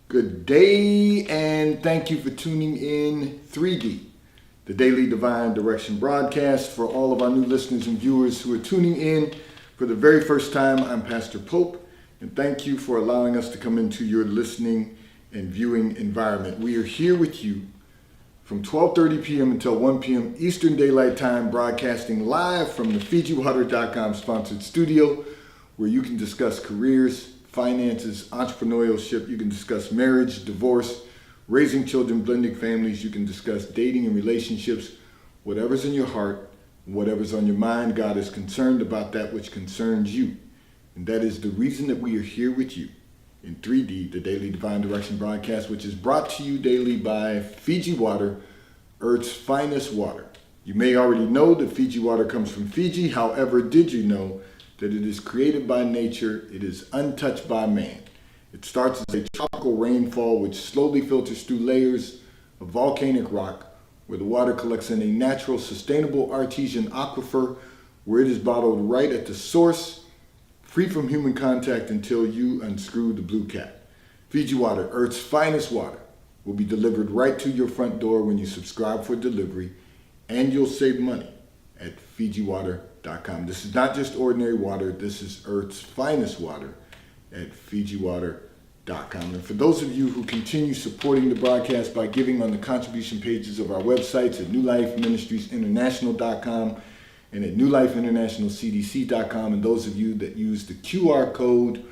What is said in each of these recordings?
Good day, and thank you for tuning in 3D, the Daily Divine Direction broadcast. For all of our new listeners and viewers who are tuning in for the very first time, I'm Pastor Pope, and thank you for allowing us to come into your listening and viewing environment. We are here with you from 12:30 p.m. until 1 p.m. Eastern Daylight Time, broadcasting live from the FijiWater.com sponsored studio, where you can discuss careers, finances, entrepreneurship. You can discuss marriage, divorce, raising children, blending families. You can discuss dating and relationships. Whatever's in your heart, whatever's on your mind, God is concerned about that which concerns you. And that is the reason that we are here with you in 3D, the Daily Divine Direction broadcast, which is brought to you daily by Fiji Water, Earth's finest water. You may already know that Fiji water comes from Fiji. However, did you know that it is created by nature, it is untouched by man? It starts as a tropical rainfall which slowly filters through layers of volcanic rock, where the water collects in a natural, sustainable artesian aquifer, where it is bottled right at the source, free from human contact until you unscrew the blue cap. Fiji Water, Earth's finest water, will be delivered right to your front door when you subscribe for delivery, and you'll save money at FijiWater.com. This is not just ordinary water. This is Earth's finest water at FijiWater.com. And for those of you who continue supporting the broadcast by giving on the contribution pages of our websites at New Life Ministries International.com and at NewLifeInternationalCDC.com, and those of you that use the QR code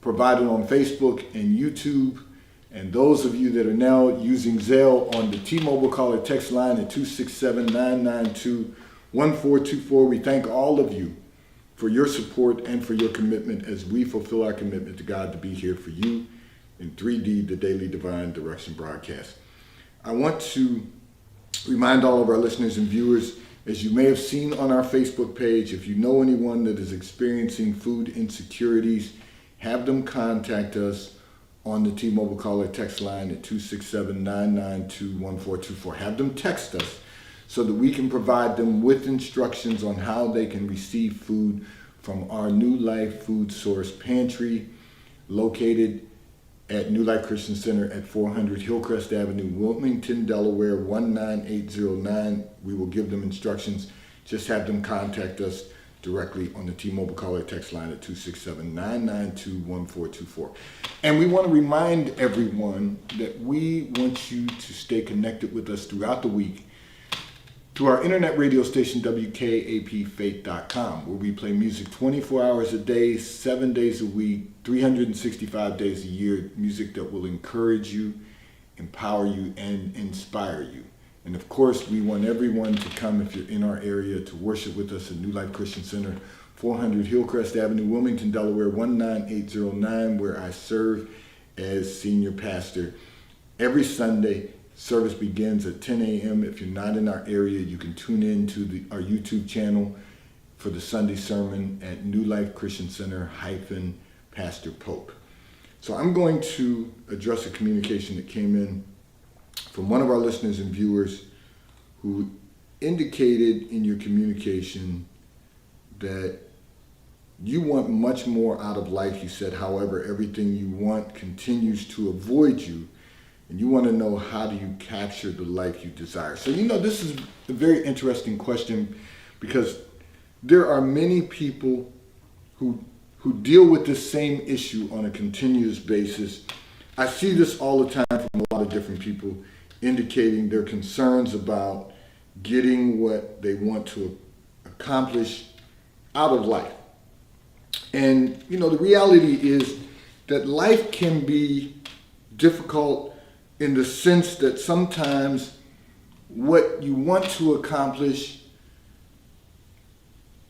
provided on Facebook and YouTube, and those of you that are now using Zelle on the T-Mobile caller text line at 267-992-1424, we thank all of you for your support and for your commitment as we fulfill our commitment to God to be here for you in 3D, the Daily Divine Direction broadcast. I want to remind all of our listeners and viewers, as you may have seen on our Facebook page, if you know anyone that is experiencing food insecurities, have them contact us on the T-Mobile caller text line at 267-992-1424. Have them text us so that we can provide them with instructions on how they can receive food from our New Life Food Source Pantry, located at New Life Christian Center at 400 Hillcrest Avenue, Wilmington, Delaware, 19809. We will give them instructions. Just have them contact us directly on the T-Mobile caller text line at 267-992-1424. And we want to remind everyone that we want you to stay connected with us throughout the week to our internet radio station, WKAPFaith.com, where we play music 24 hours a day, 7 days a week, 365 days a year, music that will encourage you, empower you, and inspire you. And of course, we want everyone to come, if you're in our area, to worship with us at New Life Christian Center, 400 Hillcrest Avenue, Wilmington, Delaware, 19809, where I serve as senior pastor. Every Sunday, service begins at 10 a.m. If you're not in our area, you can tune in to our YouTube channel for the Sunday sermon at New Life Christian Center Pastor Pope. So I'm going to address a communication that came in from one of our listeners and viewers who indicated in your communication that you want much more out of life. You said, however, everything you want continues to avoid you, and you want to know, how do you capture the life you desire? So, this is a very interesting question, because there are many people who deal with this same issue on a continuous basis. I see this all the time from a lot of different people, indicating their concerns about getting what they want to accomplish out of life. And, the reality is that life can be difficult in the sense that sometimes what you want to accomplish,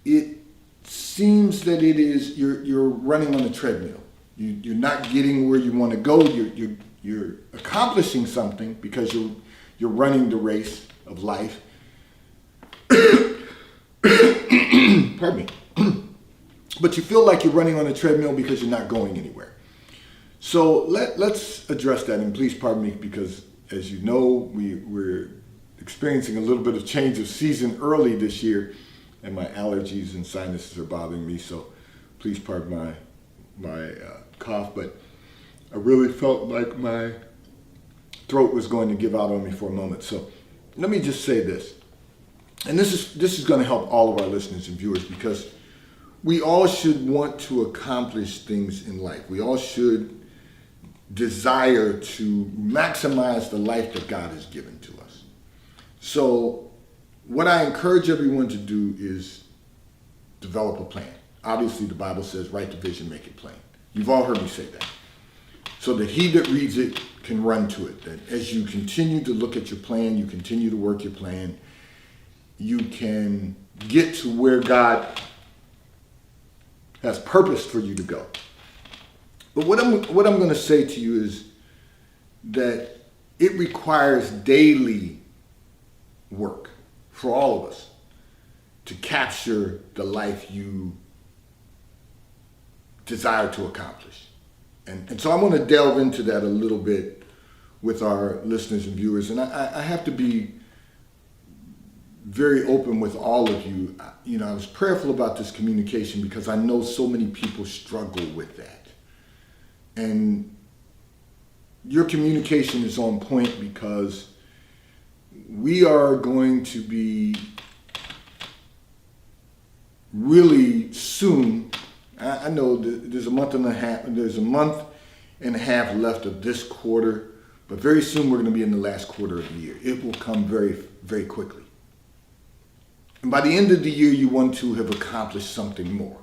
it seems that it is, you're running on a treadmill. You're not getting where you want to go. You're accomplishing something because you're running the race of life. Pardon me. But you feel like you're running on a treadmill because you're not going anywhere. So let's address that, and please pardon me, because as you know, we're experiencing a little bit of change of season early this year, and my allergies and sinuses are bothering me, so please pardon my cough. But I really felt like my throat was going to give out on me for a moment. So let me just say this. And this is going to help all of our listeners and viewers, because we all should want to accomplish things in life. We all should desire to maximize the life that God has given to us. So what I encourage everyone to do is develop a plan. Obviously, the Bible says, write the vision, make it plain. You've all heard me say that. So that he that reads it can run to it. That as you continue to look at your plan, you continue to work your plan, you can get to where God has purpose for you to go. But what I'm going to say to you is that it requires daily work for all of us to capture the life you desire to accomplish. And so I want to delve into that a little bit with our listeners and viewers. And I have to be very open with all of you. You know, I was prayerful about this communication because I know so many people struggle with that. And your communication is on point, because we are going to be really soon. I know there's a month and a half left of this quarter, but very soon we're going to be in the last quarter of the year. It will come very, very quickly. And by the end of the year, you want to have accomplished something more.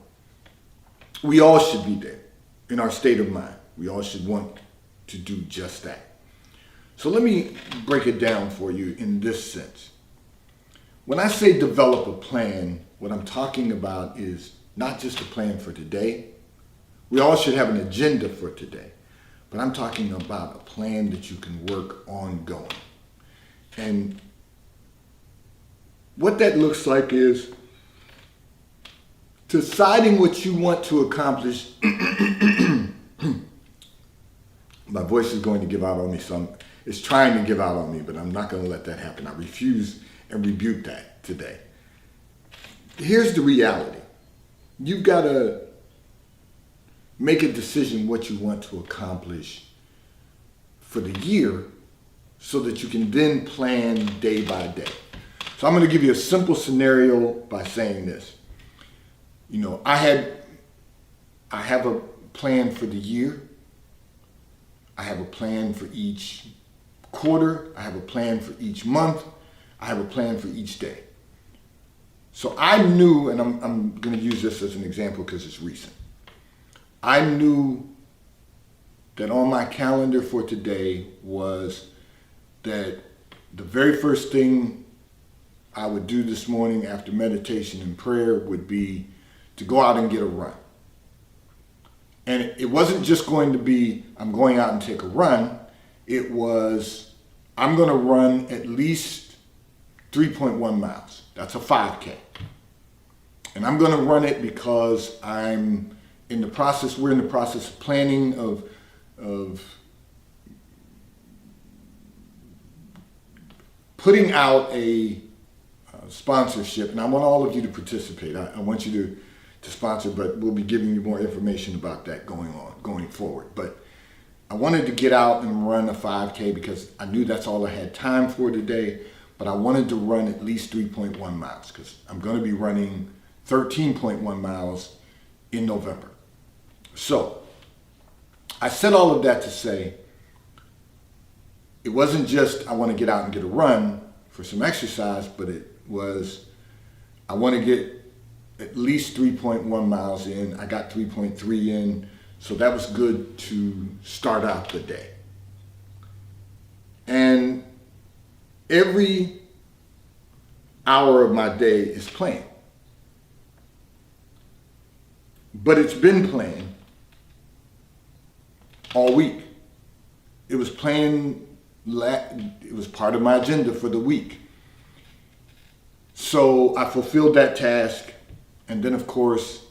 We all should be there in our state of mind. We all should want to do just that. So let me break it down for you in this sense. When I say develop a plan, what I'm talking about is not just a plan for today. We all should have an agenda for today. But I'm talking about a plan that you can work ongoing. And what that looks like is deciding what you want to accomplish. My voice is going to give out on me. It's trying to give out on me, but I'm not going to let that happen. I refuse and rebuke that today. Here's the reality. You've got to make a decision what you want to accomplish for the year so that you can then plan day by day. So I'm going to give you a simple scenario by saying this. You know, I have a plan for the year. I have a plan for each quarter. I have a plan for each month. I have a plan for each day. So I knew, and I'm going to use this as an example because it's recent. I knew that on my calendar for today was that the very first thing I would do this morning after meditation and prayer would be to go out and get a run. And it wasn't just going to be, I'm going out and take a run. It was, I'm going to run at least 3.1 miles. That's a 5K. And I'm going to run it because we're in the process of planning of putting out a sponsorship. And I want all of you to participate. I want you to sponsor, but we'll be giving you more information about that going forward. But I wanted to get out and run a 5K because I knew that's all I had time for today. But I wanted to run at least 3.1 miles because I'm going to be running 13.1 miles in November. So I said all of that to say it wasn't just I want to get out and get a run for some exercise, but it was I want to get at least 3.1 miles in. I got 3.3 in, so that was good to start out the day. And every hour of my day is planned. But it's been planned all week. It was planned, it was part of my agenda for the week. So I fulfilled that task. And then, of course,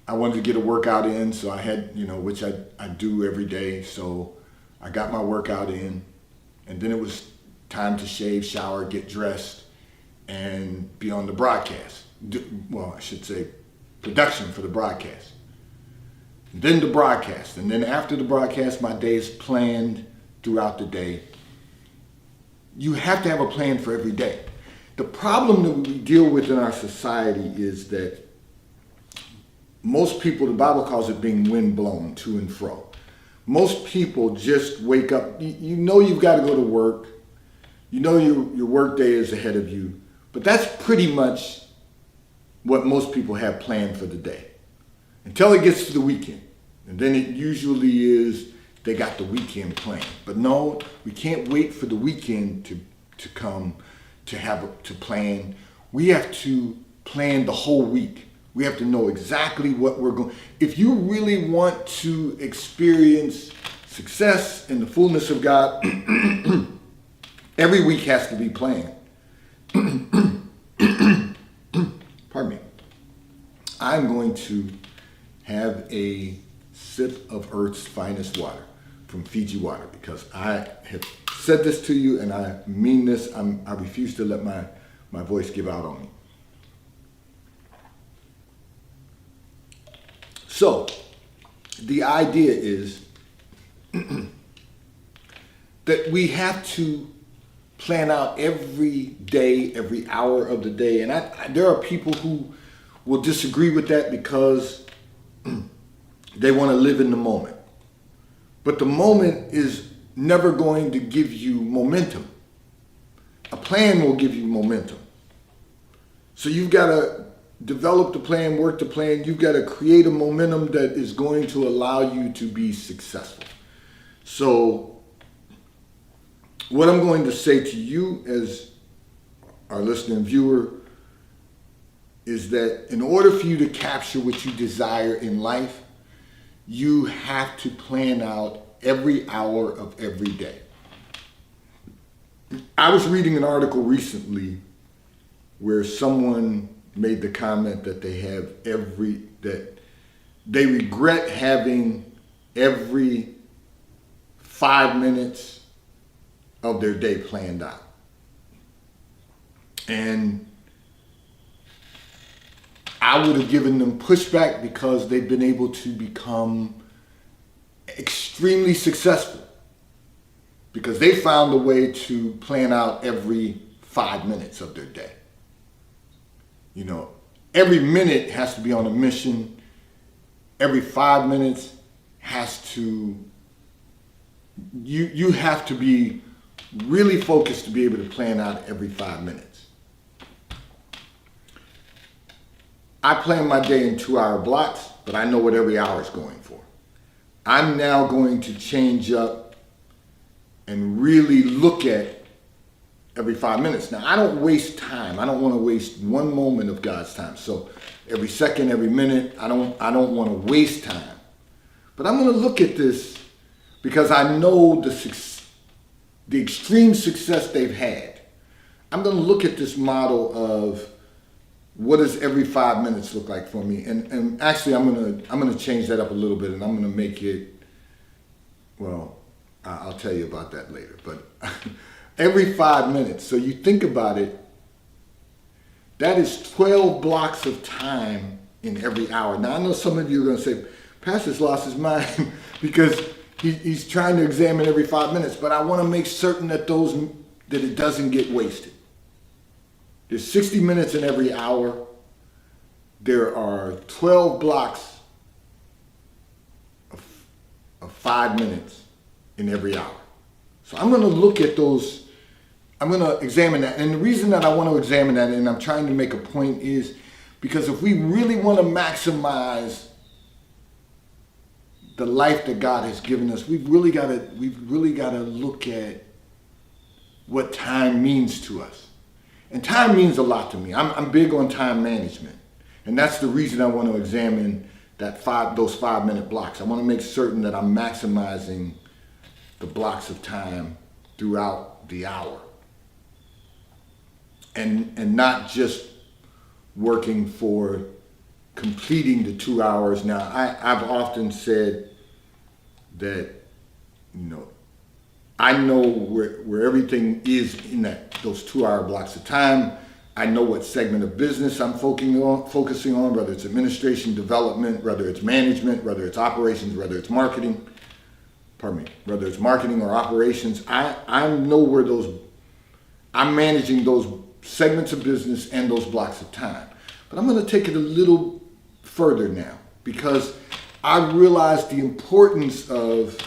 I wanted to get a workout in. So I had, which I do every day. So I got my workout in. And then it was time to shave, shower, get dressed, and be on the broadcast. I should say production for the broadcast. then the broadcast. And then after the broadcast, my day is planned throughout the day. You have to have a plan for every day. The problem that we deal with in our society is that most people, the Bible calls it being windblown to and fro. Most people just wake up, you know you've got to go to work, you know your work day is ahead of you, but that's pretty much what most people have planned for the day. Until it gets to the weekend. And then it usually is they got the weekend planned. But no, we can't wait for the weekend to come to plan. We have to plan the whole week. We have to know exactly what we're going. If you really want to experience success in the fullness of God, every week has to be planned. Pardon me. I'm going to have a sip of Earth's finest water from Fiji Water because I have said this to you and I mean this. I refuse to let my voice give out on me. So, the idea is that we have to plan out every day, every hour of the day. And there are people who will disagree with that because they want to live in the moment. But the moment is never going to give you momentum. A plan will give you momentum. So you've got to develop the plan, work the plan. You've got to create a momentum that is going to allow you to be successful. So what I'm going to say to you as our listening viewer is that in order for you to capture what you desire in life, you have to plan out every hour of every day. I was reading an article recently where someone made the comment that that they regret having every 5 minutes of their day planned out. And I would have given them pushback because they've been able to become extremely successful because they found a way to plan out every 5 minutes of their day. You know, every minute has to be on a mission. Every 5 minutes has to, you have to be really focused to be able to plan out every 5 minutes. I plan my day in 2-hour blocks, but I know what every hour is going for. I'm now going to change up and really look at every 5 minutes. Now, I don't waste time. I don't want to waste one moment of God's time. So every second, every minute, I don't want to waste time. But I'm going to look at this because I know the extreme success they've had. I'm going to look at this model of what does every 5 minutes look like for me? And actually, I'm gonna change that up a little bit, and I'm gonna make it. Well, I'll tell you about that later. But every 5 minutes. So you think about it. That is 12 blocks of time in every hour. Now I know some of you are gonna say, "Pastor's lost his mind," because he's trying to examine every 5 minutes. But I want to make certain that it doesn't get wasted. There's 60 minutes in every hour. There are 12 blocks of 5 minutes in every hour. So I'm going to look at those. I'm going to examine that. And the reason that I want to examine that, and I'm trying to make a point, is because if we really want to maximize the life that God has given us, we've really got to look at what time means to us. And time means a lot to me. I'm big on time management. And that's the reason I want to examine those 5 minute blocks. I want to make certain that I'm maximizing the blocks of time throughout the hour. And not just working for completing the 2 hours. Now, I've often said that, I know where everything is in those 2 hour blocks of time. I know what segment of business I'm focusing on, whether it's administration, development, whether it's management, whether it's operations, whether it's marketing. Whether it's marketing or operations. I know where I'm managing those segments of business and those blocks of time. But I'm going to take it a little further now because I realize the importance of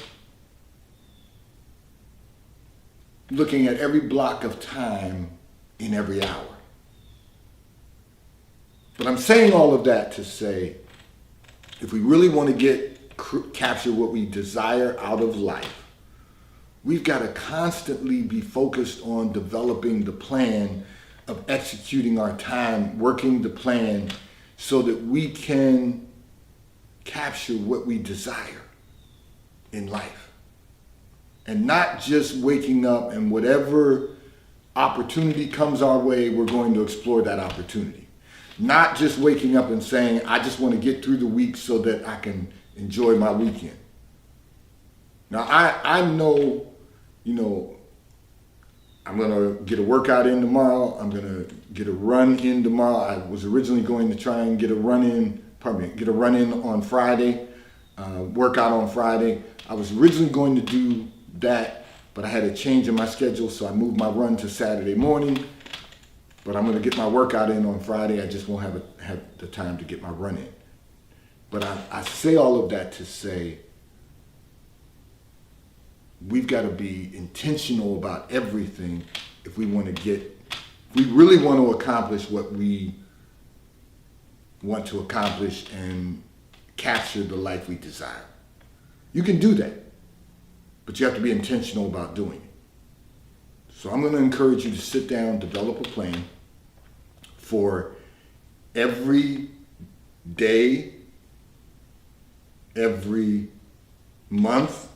looking at every block of time in every hour. But I'm saying all of that to say, if we really want to capture what we desire out of life, we've got to constantly be focused on developing the plan of executing our time, working the plan so that we can capture what we desire in life. And not just waking up and whatever opportunity comes our way, we're going to explore that opportunity. Not just waking up and saying, I just want to get through the week so that I can enjoy my weekend. Now, I know, I'm going to get a workout in tomorrow. I'm going to get a run in tomorrow. I was originally going to try and get a run in on Friday, workout on Friday. I was originally going to do that, but I had a change in my schedule, so I moved my run to Saturday morning. But I'm going to get my workout in on Friday. I just won't have the time to get my run in. But I say all of that to say we've got to be intentional about everything if we really want to accomplish what we want to accomplish and capture the life we desire. You can do that, but you have to be intentional about doing it. So I'm going to encourage you to sit down, develop a plan for every day, every month,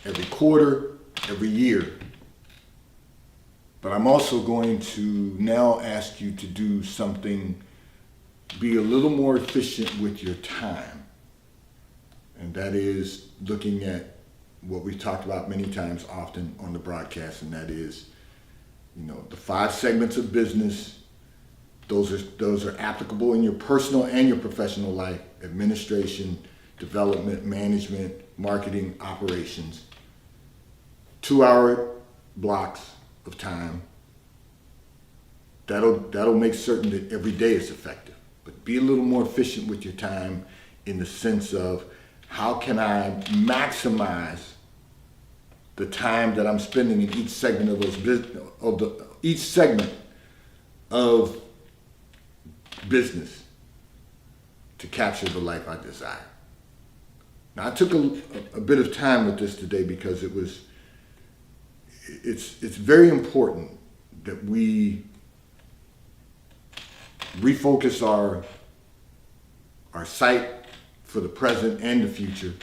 every quarter, every year. But I'm also going to now ask you to do something, be a little more efficient with your time. And that is looking at what we've talked about many times often on the broadcast, and that is, the 5 segments of business. Those are applicable in your personal and your professional life: administration, development, management, marketing, operations. 2-hour blocks of time. That'll make certain that every day is effective. But be a little more efficient with your time in the sense of how can I maximize the time that I'm spending in each segment of business to capture the life I desire. Now, I took a bit of time with this today because it's very important that we refocus our sight for the present and the future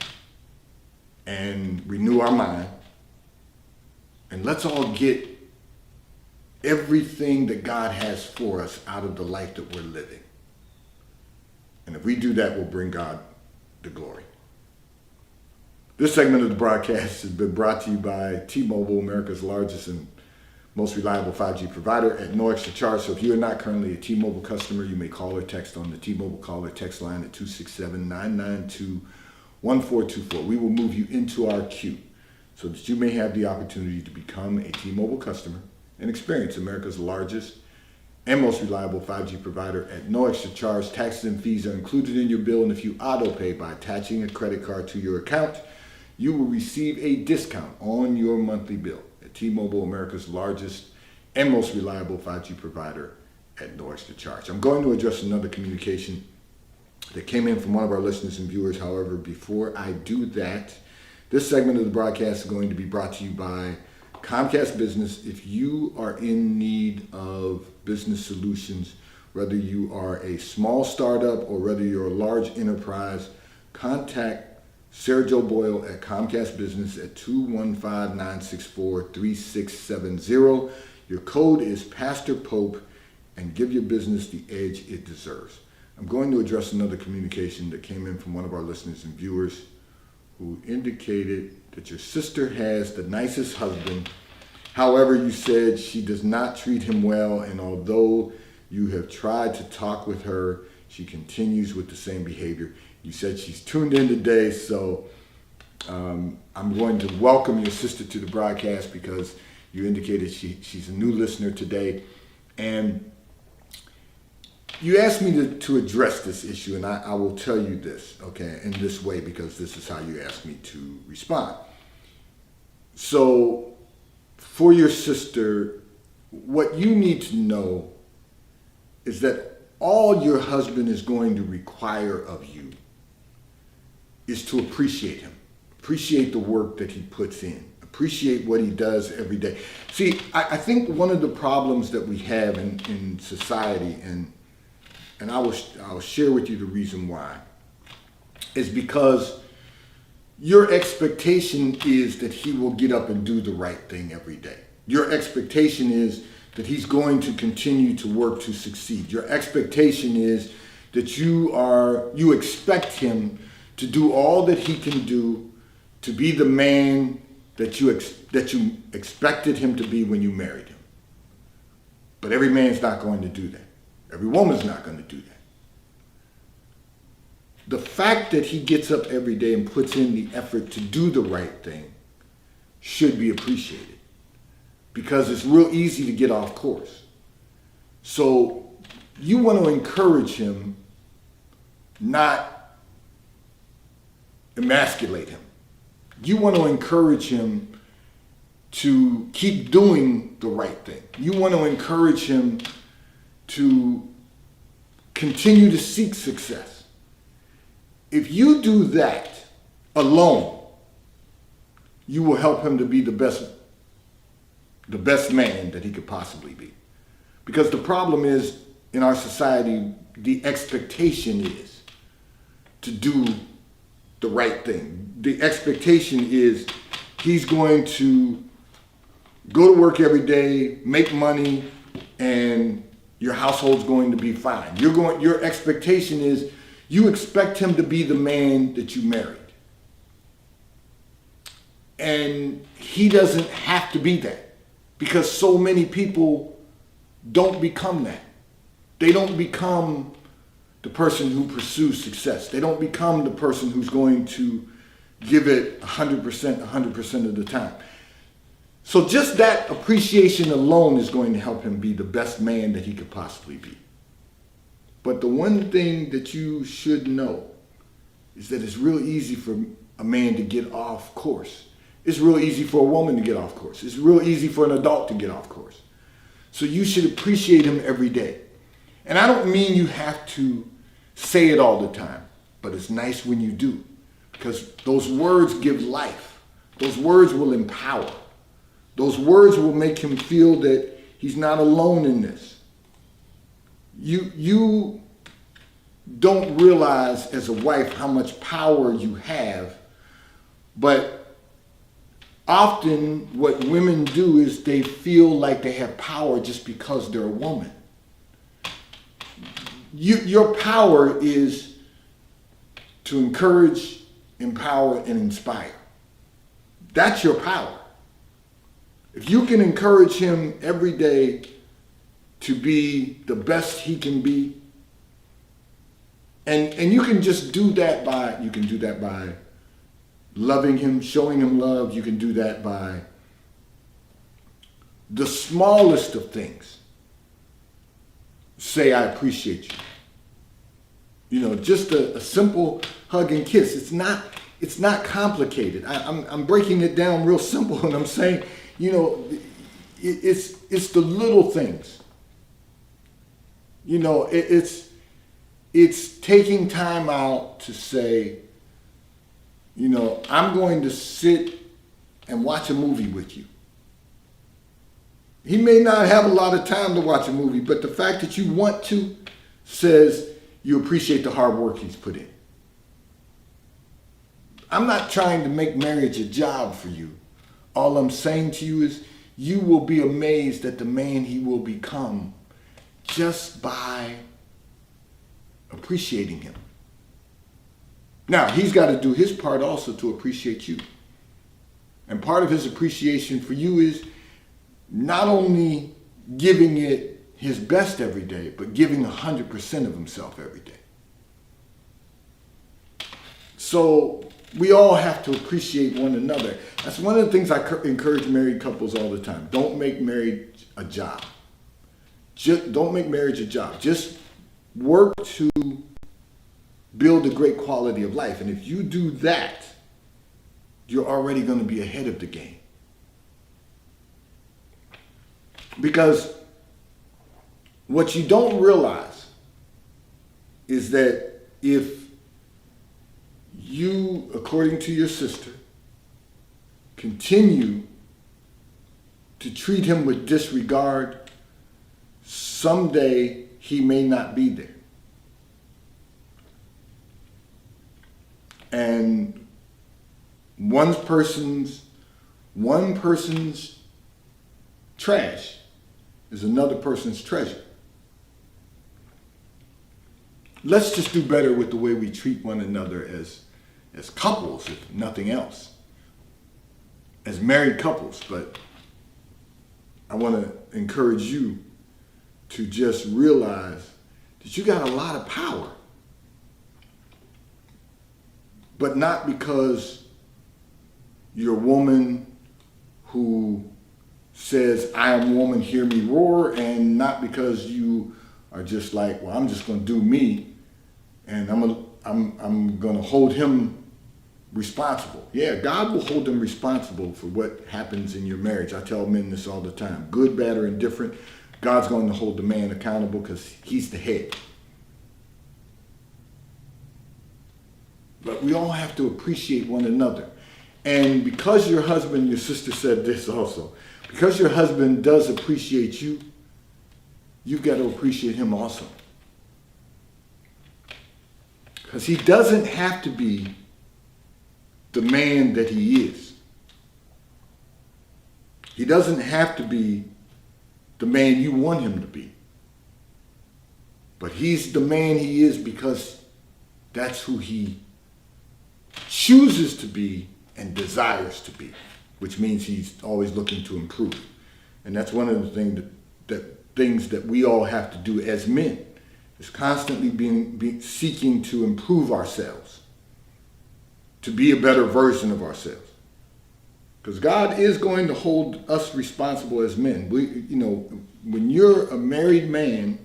and renew our mind. And let's all get everything that God has for us out of the life that we're living. And if we do that, we'll bring God the glory. This segment of the broadcast has been brought to you by T-Mobile, America's largest and most reliable 5G provider at no extra charge. So if you are not currently a T-Mobile customer, you may call or text on the T-Mobile call or text line at 267-992-1424. We will move you into our queue so that you may have the opportunity to become a T-Mobile customer and experience America's largest and most reliable 5G provider at no extra charge. Taxes and fees are included in your bill, and if you auto pay by attaching a credit card to your account, you will receive a discount on your monthly bill. At T-Mobile, America's largest and most reliable 5G provider at no extra charge. I'm going to address another communication that came in from one of our listeners and viewers. However, before I do that, this segment of the broadcast is going to be brought to you by Comcast Business. If you are in need of business solutions, whether you are a small startup or whether you're a large enterprise, contact Sarah Jo Boyle at Comcast Business at 215-964-3670. Your code is Pastor Pope, and give your business the edge it deserves. I'm going to address another communication that came in from one of our listeners and viewers who indicated that your sister has the nicest husband. However, you said she does not treat him well, and although You have tried to talk with her. She continues with the same behavior. You said she's tuned in today, so I'm going to welcome your sister to the broadcast because you indicated she's a new listener today. And you asked me to address this issue, and I will tell you this, okay, in this way, because this is how you asked me to respond. So, for your sister, what you need to know is that all your husband is going to require of you is to appreciate him. Appreciate the work that he puts in. Appreciate what he does every day. See, I think one of the problems that we have in society, and I'll share with you the reason why, is because your expectation is that he will get up and do the right thing every day. Your expectation is that he's going to continue to work to succeed. Your expectation is that you expect him to do all that he can do to be the man that you expected him to be when you married him. But every man's not going to do that. Every woman's not going to do that. The fact that he gets up every day and puts in the effort to do the right thing should be appreciated, because it's real easy to get off course. So you want to encourage him, not emasculate him. You want to encourage him to keep doing the right thing. You want to encourage him to continue to seek success. If you do that alone, you will help him to be the best man that he could possibly be. Because the problem is, in our society, the expectation is to do the right thing. The expectation is he's going to go to work every day, make money, and your household's going to be fine. Your expectation is you expect him to be the man that you married. And he doesn't have to be that, because so many people don't become that. They don't become the person who pursues success. They don't become the person who's going to give it 100% of the time. So just that appreciation alone is going to help him be the best man that he could possibly be. But the one thing that you should know is that it's real easy for a man to get off course. It's real easy for a woman to get off course. It's real easy for an adult to get off course. So you should appreciate him every day. And I don't mean you have to say it all the time, but it's nice when you do, because those words give life. Those words will empower. Those words will make him feel that he's not alone in this. You don't realize as a wife how much power you have, but often what women do is they feel like they have power just because they're a woman. Your power is to encourage, empower, and inspire. That's your power. If you can encourage him every day to be the best he can be, and you can just do that by loving him, showing him love. You can do that by the smallest of things. Say, I appreciate you. You know, just a simple hug and kiss. It's not complicated. I'm breaking it down real simple, and I'm saying, you know, it's the little things. You know, it's taking time out to say, you know, I'm going to sit and watch a movie with you. He may not have a lot of time to watch a movie, but the fact that you want to says you appreciate the hard work he's put in. I'm not trying to make marriage a job for you. All I'm saying to you is you will be amazed at the man he will become just by appreciating him. Now, he's got to do his part also to appreciate you. And part of his appreciation for you is not only giving it his best every day, but giving 100% of himself every day. So we all have to appreciate one another. That's one of the things I encourage married couples all the time. Don't make marriage a job. Don't make marriage a job. Just work to build a great quality of life. And if you do that, you're already going to be ahead of the game. Because what you don't realize is that if you, according to your sister, continue to treat him with disregard, someday he may not be there. And one person's trash is another person's treasure. Let's just do better with the way we treat one another as couples, if nothing else. As married couples, but I want to encourage you to just realize that you got a lot of power. But not because you're a woman who says, I am woman, hear me roar, and not because you are just like, well, I'm just going to do me, and I'm going to hold him responsible. Yeah, God will hold them responsible for what happens in your marriage. I tell men this all the time. Good, bad, or indifferent, God's going to hold the man accountable because he's the head. But we all have to appreciate one another. And because your husband, your sister said this also, because your husband does appreciate you, you've got to appreciate him also. Because he doesn't have to be the man that he is. He doesn't have to be the man you want him to be. But he's the man he is because that's who he chooses to be and desires to be, which means he's always looking to improve. And that's one of the things that we all have to do as men, is constantly seeking to improve ourselves, to be a better version of ourselves. Because God is going to hold us responsible as men. When you're a married man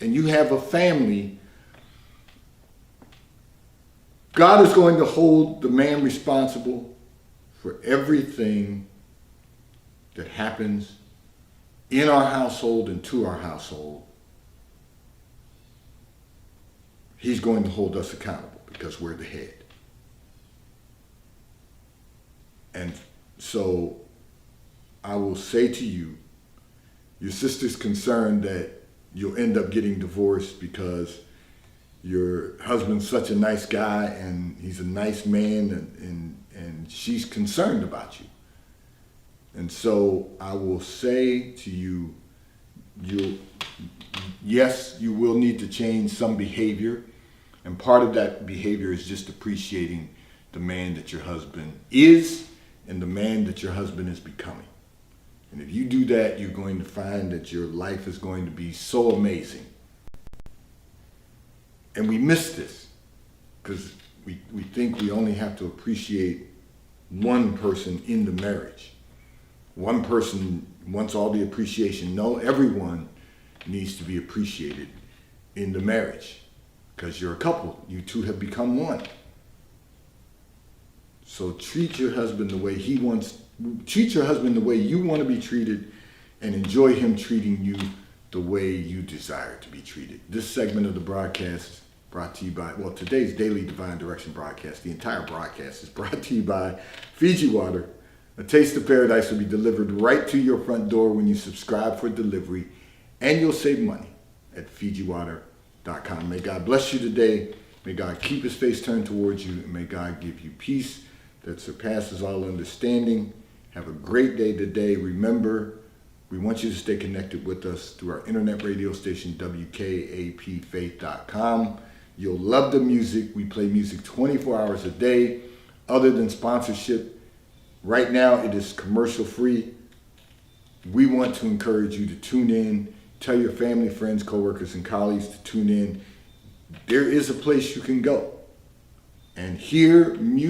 and you have a family, God is going to hold the man responsible for everything that happens in our household and to our household. He's going to hold us accountable because we're the head. And so I will say to you, your sister's concerned that you'll end up getting divorced because your husband's such a nice guy and he's a nice man and she's concerned about you. And so I will say to you, yes, you will need to change some behavior. And part of that behavior is just appreciating the man that your husband is and the man that your husband is becoming. And if you do that, you're going to find that your life is going to be so amazing. And we miss this because we think we only have to appreciate one person in the marriage. One person wants all the appreciation. No, everyone needs to be appreciated in the marriage because you're a couple. You two have become one. So treat your husband the way treat your husband the way you want to be treated and enjoy him treating you the way you desire to be treated. This segment of the broadcast is brought to you by, today's Daily Divine Direction broadcast, the entire broadcast is brought to you by Fiji Water. A taste of paradise will be delivered right to your front door when you subscribe for delivery, and you'll save money at FijiWater.com. May God bless you today. May God keep his face turned towards you, and may God give you peace that surpasses all understanding. Have a great day today. Remember, we want you to stay connected with us through our internet radio station, WKAPFaith.com. You'll love the music. We play music 24 hours a day. Other than sponsorship, right now it is commercial free. We want to encourage you to tune in Tell your family, friends, coworkers, and colleagues to tune in. There is a place you can go and hear music.